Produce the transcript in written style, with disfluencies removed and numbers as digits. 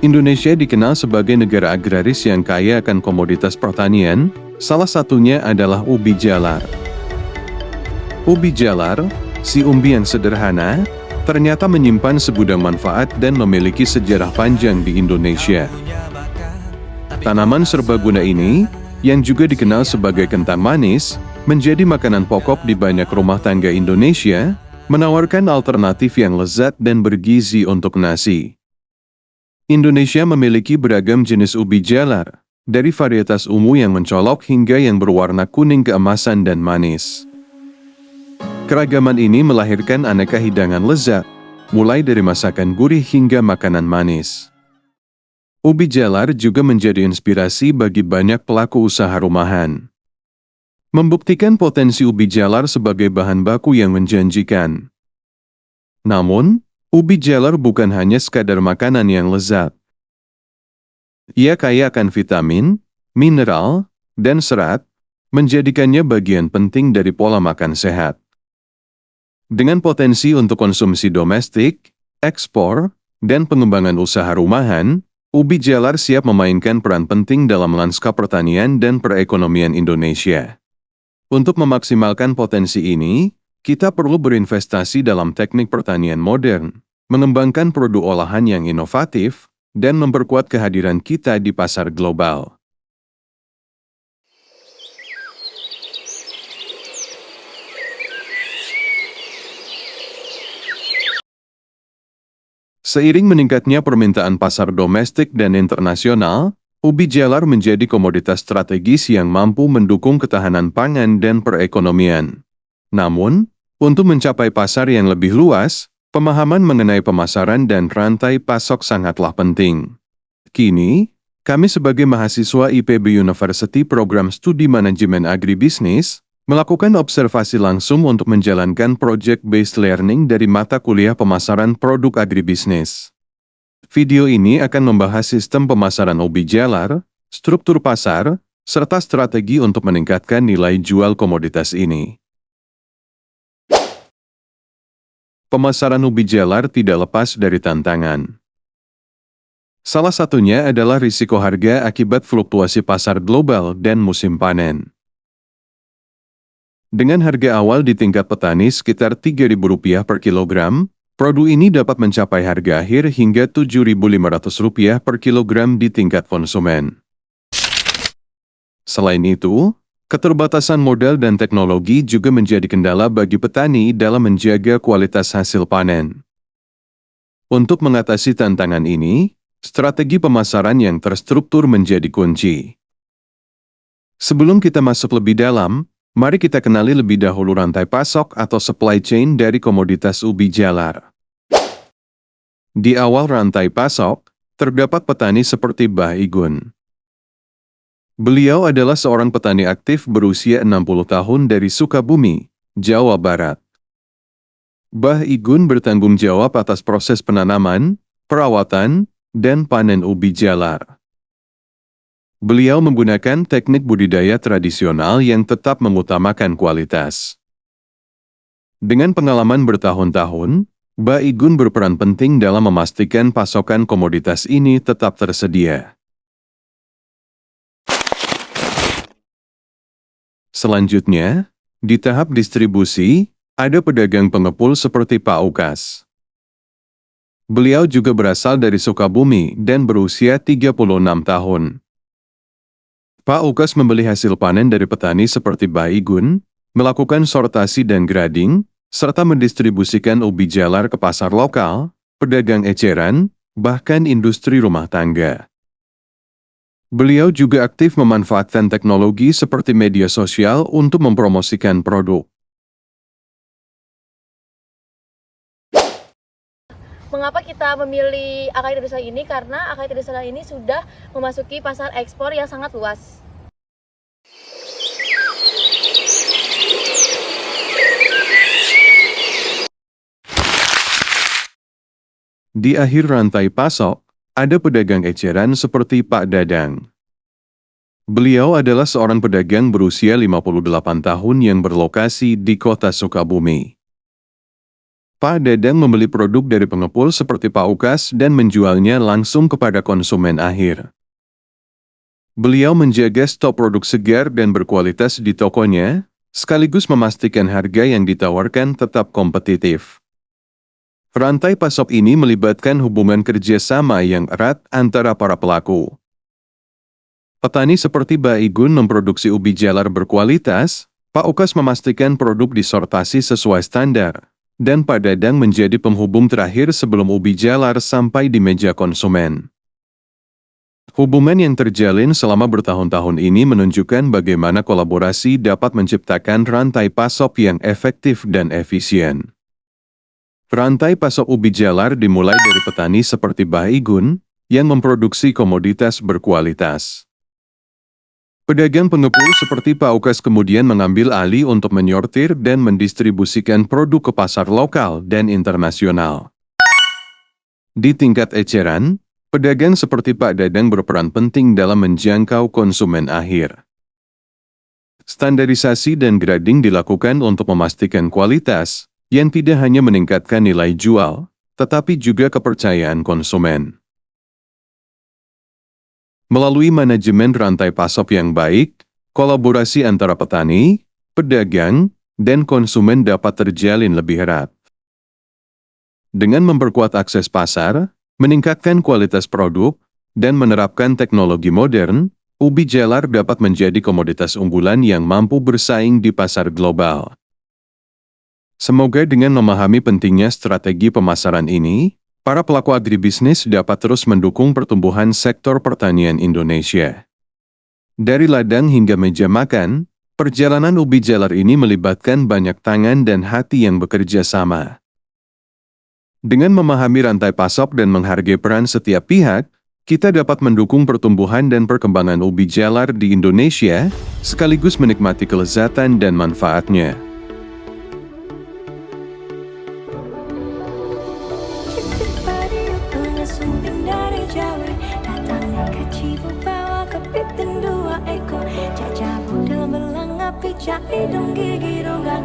Indonesia dikenal sebagai negara agraris yang kaya akan komoditas pertanian, salah satunya adalah ubi jalar. Ubi jalar, si umbi yang sederhana, ternyata menyimpan segudang manfaat dan memiliki sejarah panjang di Indonesia. Tanaman serbaguna ini, yang juga dikenal sebagai kentang manis, menjadi makanan pokok di banyak rumah tangga Indonesia, menawarkan alternatif yang lezat dan bergizi untuk nasi. Indonesia memiliki beragam jenis ubi jalar, dari varietas ungu yang mencolok hingga yang berwarna kuning keemasan dan manis. Keragaman ini melahirkan aneka hidangan lezat, mulai dari masakan gurih hingga makanan manis. Ubi jalar juga menjadi inspirasi bagi banyak pelaku usaha rumahan. Membuktikan potensi ubi jalar sebagai bahan baku yang menjanjikan. Namun, ubi jalar bukan hanya sekadar makanan yang lezat. Ia kaya akan vitamin, mineral, dan serat, menjadikannya bagian penting dari pola makan sehat. Dengan potensi untuk konsumsi domestik, ekspor, dan pengembangan usaha rumahan, ubi jalar siap memainkan peran penting dalam lanskap pertanian dan perekonomian Indonesia. Untuk memaksimalkan potensi ini, kita perlu berinvestasi dalam teknik pertanian modern, mengembangkan produk olahan yang inovatif, dan memperkuat kehadiran kita di pasar global. Seiring meningkatnya permintaan pasar domestik dan internasional, ubi jalar menjadi komoditas strategis yang mampu mendukung ketahanan pangan dan perekonomian. Namun, untuk mencapai pasar yang lebih luas, pemahaman mengenai pemasaran dan rantai pasok sangatlah penting. Kini, kami sebagai mahasiswa IPB University Program Studi Manajemen Agribisnis, melakukan observasi langsung untuk menjalankan project-based learning dari mata kuliah pemasaran produk agribisnis. Video ini akan membahas sistem pemasaran ubi jalar, struktur pasar, serta strategi untuk meningkatkan nilai jual komoditas ini. Pemasaran ubi jalar tidak lepas dari tantangan. Salah satunya adalah risiko harga akibat fluktuasi pasar global dan musim panen. Dengan harga awal di tingkat petani sekitar Rp3.000 per kilogram, produk ini dapat mencapai harga akhir hingga Rp7.500 per kilogram di tingkat konsumen. Selain itu, keterbatasan modal dan teknologi juga menjadi kendala bagi petani dalam menjaga kualitas hasil panen. Untuk mengatasi tantangan ini, strategi pemasaran yang terstruktur menjadi kunci. Sebelum kita masuk lebih dalam, mari kita kenali lebih dahulu rantai pasok atau supply chain dari komoditas ubi jalar. Di awal rantai pasok, terdapat petani seperti Mbah Igun. Beliau adalah seorang petani aktif berusia 60 tahun dari Sukabumi, Jawa Barat. Mbah Igun bertanggung jawab atas proses penanaman, perawatan, dan panen ubi jalar. Beliau menggunakan teknik budidaya tradisional yang tetap mengutamakan kualitas. Dengan pengalaman bertahun-tahun, Mbah Igun berperan penting dalam memastikan pasokan komoditas ini tetap tersedia. Selanjutnya, di tahap distribusi, ada pedagang pengepul seperti Pak Ukas. Beliau juga berasal dari Sukabumi dan berusia 36 tahun. Pak Ukas membeli hasil panen dari petani seperti Mbah Igun, melakukan sortasi dan grading, serta mendistribusikan ubi jalar ke pasar lokal, pedagang eceran, bahkan industri rumah tangga. Beliau juga aktif memanfaatkan teknologi seperti media sosial untuk mempromosikan produk. Mengapa kita memilih Akai Tradisional ini? Karena Akai Tradisional ini sudah memasuki pasar ekspor yang sangat luas. Di akhir rantai pasok, ada pedagang eceran seperti Pak Dadang. Beliau adalah seorang pedagang berusia 58 tahun yang berlokasi di kota Sukabumi. Pak Dadang membeli produk dari pengepul seperti Pak Ukas dan menjualnya langsung kepada konsumen akhir. Beliau menjaga stok produk segar dan berkualitas di tokonya, sekaligus memastikan harga yang ditawarkan tetap kompetitif. Rantai pasok ini melibatkan hubungan kerjasama yang erat antara para pelaku. Petani seperti Mbak Igun memproduksi ubi jalar berkualitas, Pak Ukas memastikan produk disortasi sesuai standar, dan Pak Dadang menjadi penghubung terakhir sebelum ubi jalar sampai di meja konsumen. Hubungan yang terjalin selama bertahun-tahun ini menunjukkan bagaimana kolaborasi dapat menciptakan rantai pasok yang efektif dan efisien. Rantai pasok ubi jalar dimulai dari petani seperti Mbah Igun, yang memproduksi komoditas berkualitas. Pedagang pengepul seperti Pak Ukas kemudian mengambil alih untuk menyortir dan mendistribusikan produk ke pasar lokal dan internasional. Di tingkat eceran, pedagang seperti Pak Dadang berperan penting dalam menjangkau konsumen akhir. Standarisasi dan grading dilakukan untuk memastikan kualitas, yang tidak hanya meningkatkan nilai jual, tetapi juga kepercayaan konsumen. Melalui manajemen rantai pasok yang baik, kolaborasi antara petani, pedagang, dan konsumen dapat terjalin lebih erat. Dengan memperkuat akses pasar, meningkatkan kualitas produk, dan menerapkan teknologi modern, ubi jalar dapat menjadi komoditas unggulan yang mampu bersaing di pasar global. Semoga dengan memahami pentingnya strategi pemasaran ini, para pelaku agribisnis dapat terus mendukung pertumbuhan sektor pertanian Indonesia. Dari ladang hingga meja makan, perjalanan ubi jalar ini melibatkan banyak tangan dan hati yang bekerja sama. Dengan memahami rantai pasok dan menghargai peran setiap pihak, kita dapat mendukung pertumbuhan dan perkembangan ubi jalar di Indonesia, sekaligus menikmati kelezatan dan manfaatnya. Cai dong gigi donggang